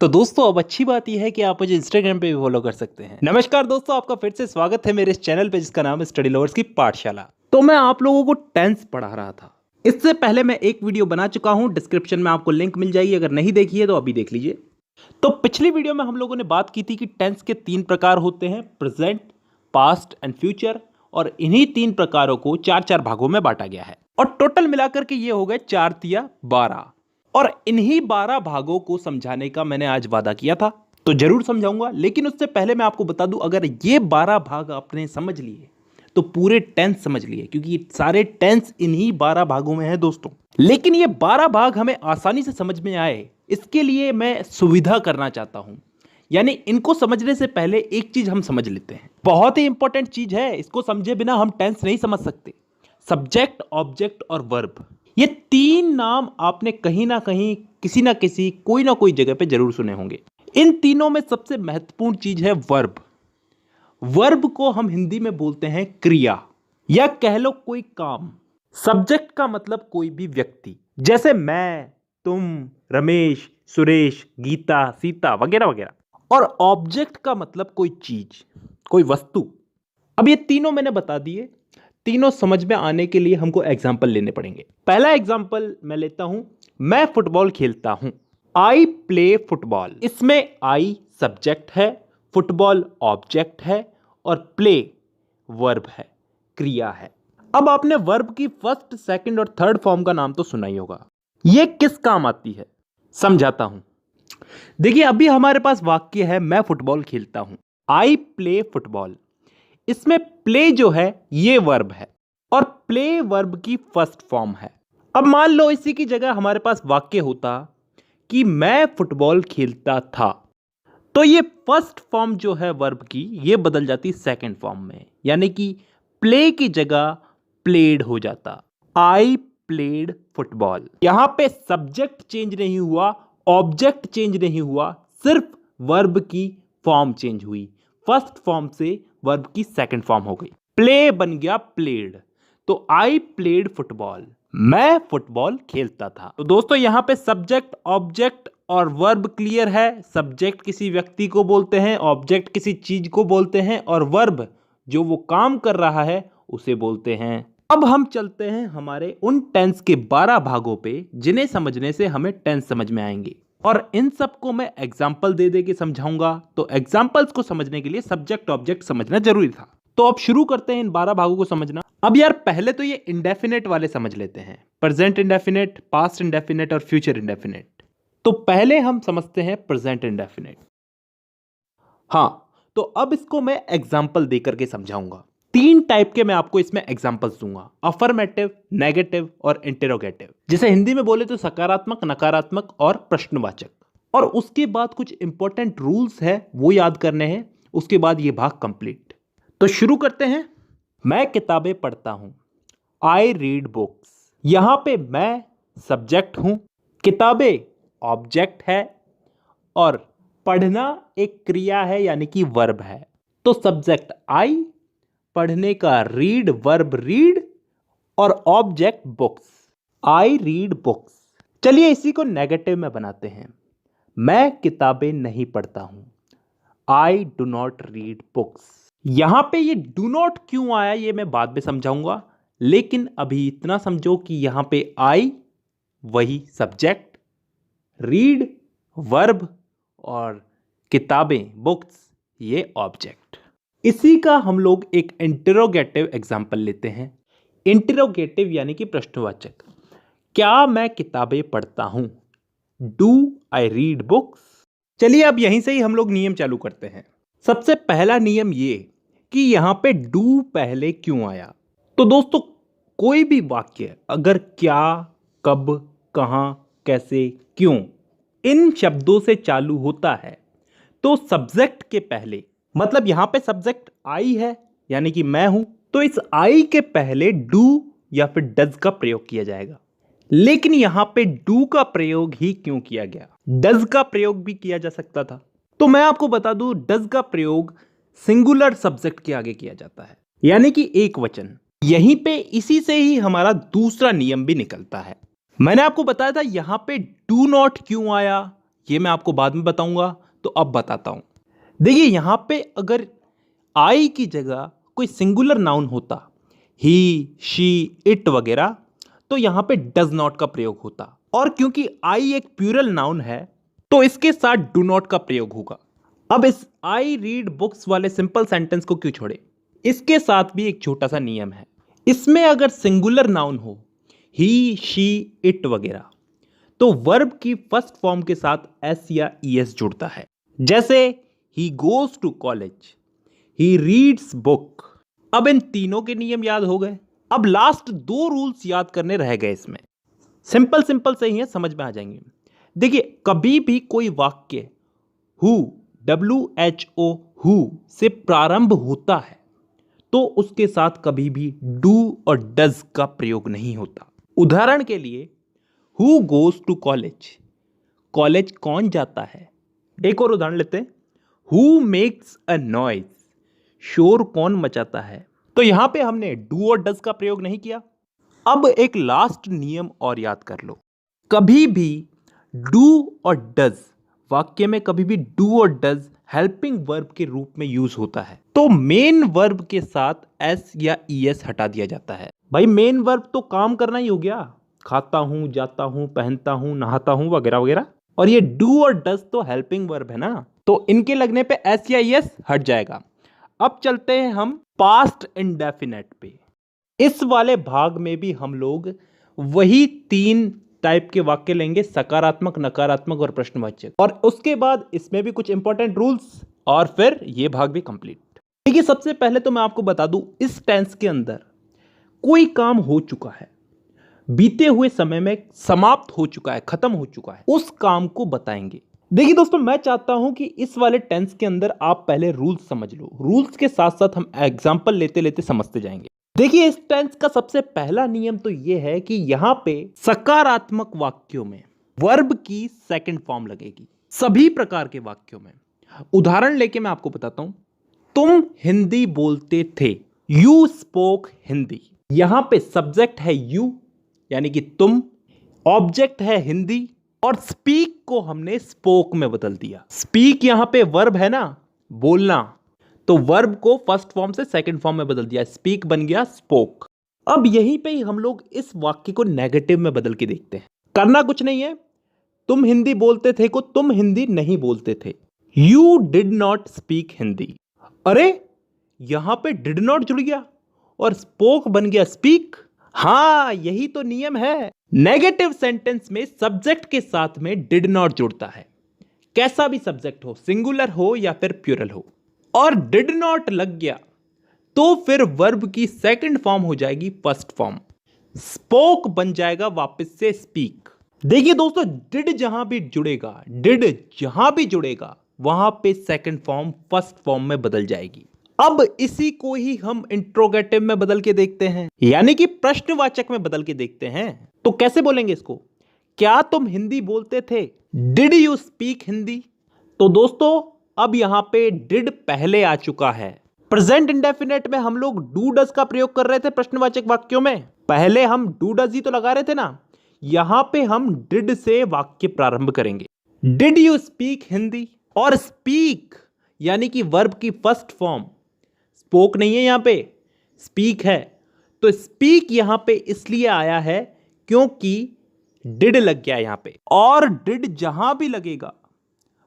तो दोस्तों अब अच्छी बात यह है कि आप मुझे इंस्टाग्राम पे भी फॉलो कर सकते हैं। नमस्कार दोस्तों, आपका फिर से स्वागत है मेरे इस चैनल पे जिसका नाम है स्टडी लवर्स की पाठशाला। तो मैं आप लोगों को टेंस पढ़ा रहा था। इससे पहले मैं एक वीडियो बना चुका हूं, डिस्क्रिप्शन में आपको लिंक मिल जाएगी, अगर नहीं देखी है तो अभी देख लीजिए। तो पिछली वीडियो में हम लोगों ने बात की थी कि टेंस के 3 प्रकार होते हैं, प्रेजेंट, पास्ट एंड फ्यूचर, और इन्हीं 3 प्रकारों को 4-4 भागों में बांटा गया है और टोटल मिलाकर के ये हो गए 4 तिया 12। और इन्हीं 12 भागों को समझाने का मैंने आज वादा किया था, तो जरूर समझाऊंगा। लेकिन उससे पहले मैं आपको बता दूं, अगर ये 12 भाग आपने समझ लिए तो पूरे टेंस समझ लिए, क्योंकि ये सारे टेंस इन्हीं 12 भागों में है दोस्तों। लेकिन ये 12 भाग हमें आसानी से समझ में आए, इसके लिए मैं सुविधा करना चाहता हूं। यानी इनको समझने से पहले एक चीज हम समझ लेते हैं, बहुत ही इंपॉर्टेंट चीज है, इसको समझे बिना हम टेंस नहीं समझ सकते। सब्जेक्ट, ऑब्जेक्ट और वर्ब, ये 3 नाम आपने कहीं ना कहीं, किसी ना किसी, कोई ना कोई जगह पे जरूर सुने होंगे। इन तीनों में सबसे महत्वपूर्ण चीज है वर्ब। वर्ब को हम हिंदी में बोलते हैं क्रिया, या कह लो कोई काम। सब्जेक्ट का मतलब कोई भी व्यक्ति, जैसे मैं, तुम, रमेश, सुरेश, गीता, सीता वगैरह वगैरह। और ऑब्जेक्ट का मतलब कोई चीज, कोई वस्तु। अब ये तीनों मैंने बता दिए, तीनों समझ में आने के लिए हमको एग्जाम्पल लेने पड़ेंगे। पहला एग्जाम्पल मैं लेता हूं, मैं फुटबॉल खेलता हूं। I play football. इसमें आई सब्जेक्ट है, फुटबॉल ऑब्जेक्ट है और प्ले वर्ब है, क्रिया है। अब आपने वर्ब की फर्स्ट, सेकंड और थर्ड फॉर्म का नाम तो सुना ही होगा। यह किस काम आती है, समझाता हूं। देखिए, अभी हमारे पास वाक्य है मैं फुटबॉल खेलता हूं, आई प्ले फुटबॉल। इसमें प्ले जो है ये वर्ब है और प्ले वर्ब की फर्स्ट फॉर्म है। अब मान लो इसी की जगह हमारे पास वाक्य होता कि मैं फुटबॉल खेलता था, तो ये फर्स्ट फॉर्म जो है वर्ब की, ये बदल जाती सेकंड फॉर्म में, यानी कि प्ले की जगह प्लेड हो जाता, आई प्लेड फुटबॉल। यहां पे सब्जेक्ट चेंज नहीं हुआ, ऑब्जेक्ट चेंज नहीं हुआ, सिर्फ वर्ब की फॉर्म चेंज हुई। फर्स्ट फॉर्म से वर्ब की सेकंड फॉर्म हो गई, प्ले बन गया प्लेड। तो आई प्लेड फुटबॉल, मैं फुटबॉल खेलता था। तो दोस्तों यहां पे सब्जेक्ट, ऑब्जेक्ट और वर्ब क्लियर है। सब्जेक्ट किसी व्यक्ति को बोलते हैं, ऑब्जेक्ट किसी चीज को बोलते हैं और वर्ब जो वो काम कर रहा है उसे बोलते हैं। अब हम चलते हैं हमारे उन टेंस के 12 भागों पे जिन्हें समझने से हमें टेंस समझ में आएंगे, और इन सबको मैं एग्जाम्पल दे दे के समझाऊंगा। तो एग्जाम्पल्स को समझने के लिए सब्जेक्ट ऑब्जेक्ट समझना जरूरी था। तो अब शुरू करते हैं इन 12 भागों को समझना। अब यार पहले तो ये इंडेफिनेट वाले समझ लेते हैं, प्रेजेंट इंडेफिनेट, पास्ट इंडेफिनेट और फ्यूचर इंडेफिनेट। तो पहले हम समझते हैं प्रेजेंट इंडेफिनेट। हाँ, तो अब इसको मैं एग्जाम्पल देकर के समझाऊंगा। 3 टाइप के मैं आपको इसमें एग्जाम्पल्स दूंगा, अफर्मेटिव, नेगेटिव और इंटेरोगेटिव। जिसे हिंदी में बोले तो सकारात्मक, नकारात्मक और प्रश्नवाचक। और उसके बाद कुछ इंपॉर्टेंट रूल्स है वो याद करने हैं, उसके बाद ये भाग कंप्लीट। तो शुरू करते हैं। मैं किताबें पढ़ता हूं, आई रीड बुक्स। यहां पे मैं सब्जेक्ट हूं, किताबें ऑब्जेक्ट है और पढ़ना एक क्रिया है, यानी कि वर्ब है। तो सब्जेक्ट आई, पढ़ने का रीड वर्ब रीड और object books, I read books. चलिए इसी को नेगेटिव में बनाते हैं। मैं किताबें नहीं पढ़ता हूं, I do not read books. यहां पे ये डू नॉट क्यों आया ये मैं बाद में समझाऊंगा, लेकिन अभी इतना समझो कि यहां पे आई वही सब्जेक्ट, रीड वर्ब और किताबें बुक्स ये ऑब्जेक्ट। इसी का हम लोग एक इंटरोगेटिव एग्जाम्पल लेते हैं। इंटरोगेटिव यानी कि प्रश्नवाचक। क्या मैं किताबें पढ़ता हूं, डू आई रीड बुक्स। चलिए अब यहीं से ही हम लोग नियम चालू करते हैं। सबसे पहला नियम ये कि यहां पे डू पहले क्यों आया। तो दोस्तों कोई भी वाक्य अगर क्या, कब, कहां, कैसे, क्यों इन शब्दों से चालू होता है तो सब्जेक्ट के पहले, मतलब यहां पे सब्जेक्ट आई है यानी कि मैं हूं, तो इस आई के पहले डू या फिर डज का प्रयोग किया जाएगा। लेकिन यहां पे डू का प्रयोग ही क्यों किया गया, डज का प्रयोग भी किया जा सकता था। तो मैं आपको बता दूं, डज का प्रयोग सिंगुलर सब्जेक्ट के आगे किया जाता है, यानी कि एक वचन। यहीं पे इसी से ही हमारा दूसरा नियम भी निकलता है। मैंने आपको बताया था यहां पे डू नॉट क्यों आया, ये मैं आपको बाद में बताऊंगा, तो अब बताता हूं। देखिए यहां पे अगर आई की जगह कोई सिंगुलर नाउन होता, ही, शी, इट वगैरह, तो यहां पे डज नॉट का प्रयोग होता। और क्योंकि आई एक प्लूरल नाउन है तो इसके साथ डू नॉट का प्रयोग होगा। अब इस आई रीड बुक्स वाले सिंपल सेंटेंस को क्यों छोड़े, इसके साथ भी एक छोटा सा नियम है। इसमें अगर सिंगुलर नाउन हो, ही, शी, इट वगैरह, तो वर्ब की फर्स्ट फॉर्म के साथ एस या ईएस जुड़ता है। जैसे he goes to college, he reads book. अब इन तीनों के नियम याद हो गए। अब लास्ट दो रूल्स याद करने रह गए इसमें। सिंपल सिंपल से ही है, समझ में आ जाएंगे। देखिए कभी भी कोई वाक्य हु, WHO, हु से प्रारंभ होता है तो उसके साथ कभी भी डू और डज का प्रयोग नहीं होता। उदाहरण के लिए who goes to college, college कौन जाता है। एक और उदाहरण लेते हैं, हु मेक्स अ नॉइज, शोर कौन मचाता है। तो यहां पे हमने डू और डज का प्रयोग नहीं किया। अब एक लास्ट नियम और याद कर लो, कभी भी डू और डज वाक्य में कभी भी डू और डज हेल्पिंग वर्ब के रूप में यूज होता है तो मेन वर्ब के साथ एस या ईएस हटा दिया जाता है। भाई मेन वर्ब तो काम करना ही हो गया, खाता हूं, जाता हूं, पहनता हूं, नहाता हूं वगैरह वगैरह, और ये डू और डज तो हेल्पिंग वर्ब है ना, तो इनके लगने पे एस या ईएस हट जाएगा। अब चलते हैं हम पास्ट इंडेफिनेट पे। इस वाले भाग में भी हम लोग वही 3 टाइप के वाक्य लेंगे, सकारात्मक, नकारात्मक और प्रश्नवाचक, और उसके बाद इसमें भी कुछ इंपॉर्टेंट रूल्स, और फिर ये भाग भी कंप्लीट। देखिए सबसे पहले तो मैं आपको बता दूं, इस टेंस के अंदर कोई काम हो चुका है, बीते हुए समय में समाप्त हो चुका है, खत्म हो चुका है, उस काम को बताएंगे। देखिए दोस्तों मैं चाहता हूं कि इस वाले टेंस के अंदर आप पहले रूल्स समझ लो, रूल्स के साथ साथ हम एग्जांपल लेते लेते समझते जाएंगे। देखिए इस टेंस का सबसे पहला नियम तो यह है कि यहां पे सकारात्मक वाक्यों में वर्ब की सेकंड फॉर्म लगेगी, सभी प्रकार के वाक्यों में। उदाहरण लेके मैं आपको बताता हूं, तुम हिंदी बोलते थे, यू स्पोक हिंदी। यहां पे सब्जेक्ट है यू यानी कि तुम, ऑब्जेक्ट है हिंदी, और स्पीक को हमने स्पोक में बदल दिया। स्पीक यहां पे वर्ब है ना, बोलना, तो वर्ब को फर्स्ट फॉर्म से सेकंड फॉर्म में बदल दिया, स्पीक बन गया स्पोक। अब यहीं पे ही हम लोग इस वाक्य को नेगेटिव में बदल के देखते हैं। करना कुछ नहीं है, तुम हिंदी बोलते थे को तुम हिंदी नहीं बोलते थे, you did not speak Hindi. अरे यहां पे डिड नॉट जुड़ गया और स्पोक बन गया स्पीक। हां यही तो नियम है, नेगेटिव सेंटेंस में सब्जेक्ट के साथ में डिड नॉट जुड़ता है, कैसा भी सब्जेक्ट हो, सिंगुलर हो या फिर प्लूरल हो, और डिड नॉट लग गया तो फिर वर्ब की सेकंड फॉर्म हो जाएगी फर्स्ट फॉर्म, स्पोक बन जाएगा वापस से स्पीक। देखिए दोस्तों डिड जहां भी जुड़ेगा, डिड जहां भी जुड़ेगा वहां पे सेकंड फॉर्म फर्स्ट फॉर्म में बदल जाएगी। अब इसी को ही हम इंट्रोगेटिव में बदल के देखते हैं, यानी कि प्रश्नवाचक में बदल के देखते हैं। तो कैसे बोलेंगे इसको, क्या तुम हिंदी बोलते थे, डिड यू स्पीक हिंदी। तो दोस्तों अब यहां पे डिड पहले आ चुका है। प्रेजेंट इंडेफिनेट में हम लोग डू डज का प्रयोग कर रहे थे प्रश्नवाचक वाक्यों में, पहले हम डू डज ही तो लगा रहे थे ना, यहां पे हम डिड से वाक्य प्रारंभ करेंगे। डिड यू स्पीक हिंदी, और स्पीक यानी कि वर्ब की फर्स्ट फॉर्म, स्पोक नहीं है यहां पे, स्पीक है, तो स्पीक यहां पे इसलिए आया है क्योंकि डिड लग गया यहां पे, और डिड जहां भी लगेगा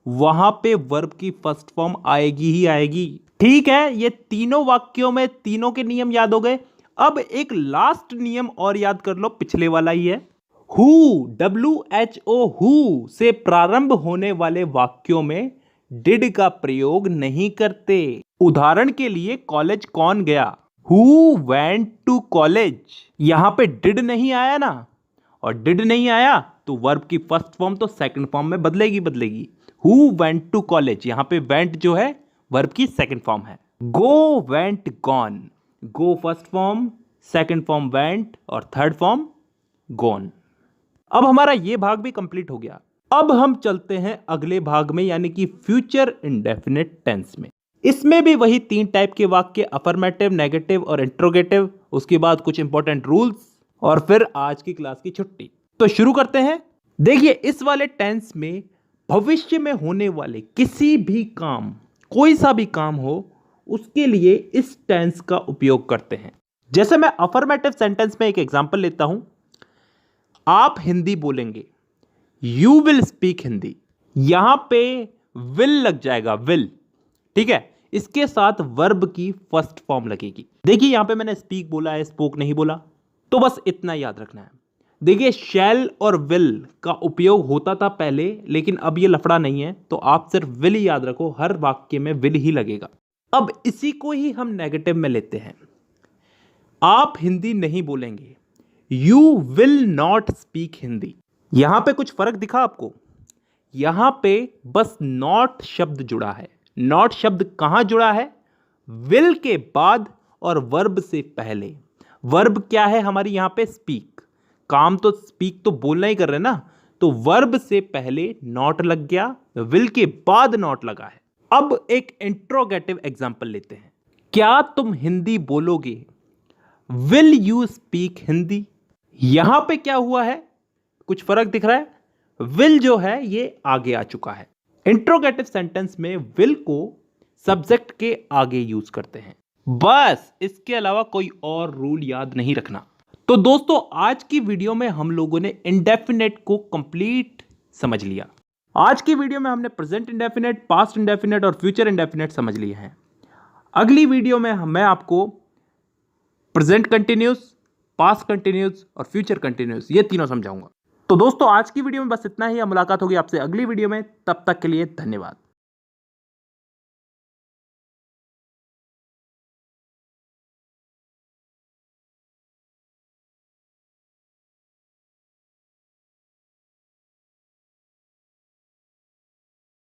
वहां पे वर्ब की फर्स्ट फॉर्म आएगी ही आएगी। ठीक है, ये तीनों वाक्यों में तीनों के नियम याद हो गए। अब एक लास्ट नियम और याद कर लो, पिछले वाला ही है, हु, WHO, हु से प्रारंभ होने वाले वाक्यों में डिड का प्रयोग नहीं करते। उदाहरण के लिए कॉलेज कौन गया, हु वेंट टू कॉलेज, यहां पे डिड नहीं आया ना, और डिड नहीं आया तो वर्ब की फर्स्ट फॉर्म तो सेकंड फॉर्म में बदलेगी। हु वेंट टू कॉलेज, यहां पे वेंट जो है वर्ब की सेकंड फॉर्म है। Go went gone, go first form, second form went, और थर्ड फॉर्म गॉन। अब हमारा ये भाग भी कंप्लीट हो गया। अब हम चलते हैं अगले भाग में, यानी कि फ्यूचर इंडेफिनिट टेंस में। इसमें भी वही 3 टाइप के वाक्य, अफर्मेटिव, नेगेटिव और इंट्रोगेटिव, उसके बाद कुछ इंपॉर्टेंट रूल्स, और फिर आज की क्लास की छुट्टी। तो शुरू करते हैं। देखिए इस वाले टेंस में भविष्य में होने वाले किसी भी काम, कोई सा भी काम हो, उसके लिए इस टेंस का उपयोग करते हैं। जैसे मैं अफर्मेटिव सेंटेंस में एक एग्जांपल लेता हूं, आप हिंदी बोलेंगे, यू विल स्पीक हिंदी। यहां पे विल लग जाएगा, विल, ठीक है। इसके साथ वर्ब की फर्स्ट फॉर्म लगेगी। देखिए यहां पे मैंने स्पीक बोला है, स्पोक नहीं बोला, तो बस इतना याद रखना है। देखिए शैल और विल का उपयोग होता था पहले, लेकिन अब ये लफड़ा नहीं है, तो आप सिर्फ विल ही याद रखो, हर वाक्य में विल ही लगेगा। अब इसी को ही हम नेगेटिव में लेते हैं। आप हिंदी नहीं बोलेंगे, you will not speak Hindi. यहां पे कुछ फर्क दिखा आपको? यहां पे बस नॉट शब्द जुड़ा है। नॉट शब्द कहां जुड़ा है? विल के बाद और वर्ब से पहले। वर्ब क्या है हमारी यहां पे? स्पीक। काम तो स्पीक तो बोलना ही कर रहे हैं ना, तो वर्ब से पहले नॉट लग गया, विल के बाद नॉट लगा है। अब एक इंट्रोगेटिव एग्जांपल लेते हैं। क्या तुम हिंदी बोलोगे? Will you speak Hindi? यहां पे क्या हुआ है? कुछ फर्क दिख रहा है? विल जो है ये आगे आ चुका है। इंट्रोगेटिव सेंटेंस में विल को सब्जेक्ट के आगे यूज करते हैं, बस इसके अलावा कोई और रूल याद नहीं रखना। तो दोस्तों आज की वीडियो में हम लोगों ने इंडेफिनेट को कंप्लीट समझ लिया। आज की वीडियो में हमने प्रेजेंट इंडेफिनेट, पास्ट इंडेफिनेट और फ्यूचर इंडेफिनेट समझ लिए हैं। अगली वीडियो में मैं आपको प्रेजेंट कंटिन्यूस, पास्ट कंटिन्यूस और फ्यूचर कंटिन्यूस ये तीनों समझाऊंगा। तो दोस्तों आज की वीडियो में बस इतना ही। मुलाकात होगी आपसे अगली वीडियो में, तब तक के लिए धन्यवाद।